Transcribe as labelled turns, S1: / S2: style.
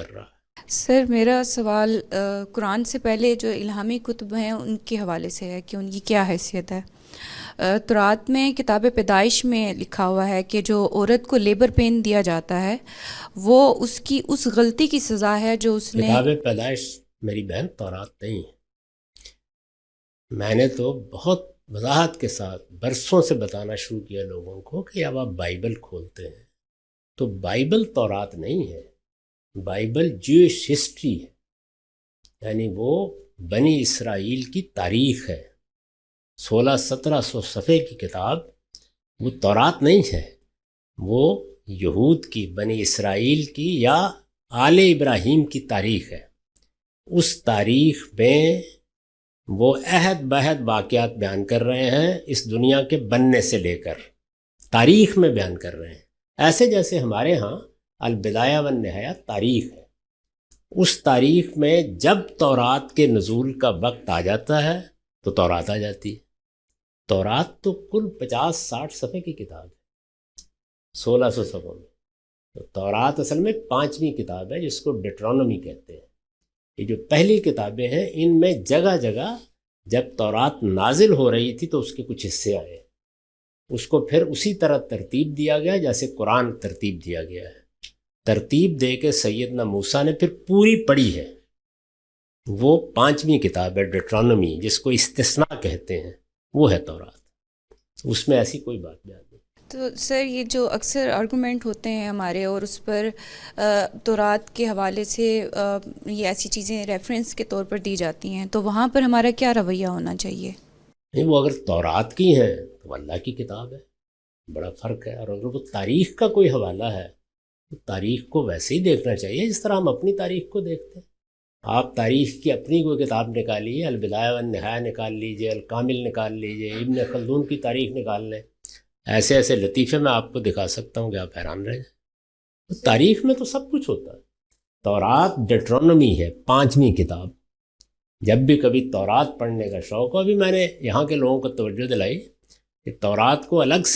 S1: کر رہا ہے۔
S2: سر میرا سوال قرآن سے پہلے جو الہامی کتب ہیں ان کے حوالے سے ہے کہ ان کی کیا حیثیت ہے۔ تورات میں کتاب پیدائش میں لکھا ہوا ہے کہ جو عورت کو لیبر پین دیا جاتا ہے وہ اس کی اس غلطی کی سزا ہے جو اس نے۔
S1: کتاب پیدائش میری بہن تورات نہیں ہے۔ میں نے تو بہت وضاحت کے ساتھ برسوں سے بتانا شروع کیا لوگوں کو کہ اب آپ بائبل کھولتے ہیں تو بائبل تورات نہیں ہے، بائبل جوش ہسٹری ہے، یعنی وہ بنی اسرائیل کی تاریخ ہے۔ 1600-1700 صفحے کی کتاب، وہ تورات نہیں ہے، وہ یہود کی، بنی اسرائیل کی یا آل ابراہیم کی تاریخ ہے۔ اس تاریخ میں وہ عہد بہد واقعات بیان کر رہے ہیں، اس دنیا کے بننے سے لے کر تاریخ میں بیان کر رہے ہیں، ایسے جیسے ہمارے ہاں البدایہ والنہایہ تاریخ ہے۔ اس تاریخ میں جب تورات کے نزول کا وقت آ جاتا ہے تو تورات آ جاتی ہے۔ تورات تو کل 50-60 صفحے کی کتاب ہے، 1600 صفحوں میں۔ تو تورات اصل میں 5ویں کتاب ہے جس کو ڈیٹرانومی کہتے ہیں۔ یہ جو پہلی کتابیں ہیں ان میں جگہ جگہ جب تورات نازل ہو رہی تھی تو اس کے کچھ حصے آئے، اس کو پھر اسی طرح ترتیب دیا گیا جیسے قرآن ترتیب دیا گیا ہے۔ ترتیب دے کے سیدنا موسیٰ نے پھر پوری پڑھی ہے، وہ 5ویں کتاب ہے ڈیٹرانومی، جس کو استثناء کہتے ہیں، وہ ہے تورات۔ اس میں ایسی کوئی بات بیان نہیں۔
S2: تو سر یہ جو اکثر آرگومنٹ ہوتے ہیں ہمارے اور اس پر تورات کے حوالے سے یہ ایسی چیزیں ریفرنس کے طور پر دی جاتی ہیں، تو وہاں پر ہمارا کیا رویہ ہونا چاہیے؟
S1: نہیں، وہ اگر تورات کی ہیں تو اللہ کی کتاب ہے، بڑا فرق ہے۔ اور اگر وہ تاریخ کا کوئی حوالہ ہے تو تاریخ کو ویسے ہی دیکھنا چاہیے جس طرح ہم اپنی تاریخ کو دیکھتے ہیں۔ آپ تاریخ کی اپنی کوئی کتاب نکالیے، البدایہ والنہایہ نکال لیجئے، الکامل نکال لیجئے، ابن خلدون کی تاریخ نکال لیں، ایسے ایسے لطیفے میں آپ کو دکھا سکتا ہوں کہ آپ حیران رہ جائیں۔ تاریخ میں تو سب کچھ ہوتا ہے۔ تورات ڈیٹرانومی ہے، 5ویں کتاب۔ جب بھی کبھی تورات پڑھنے کا شوق ہو، ابھی میں نے یہاں کے لوگوں کو توجہ دلائی کہ تورات کو الگ سے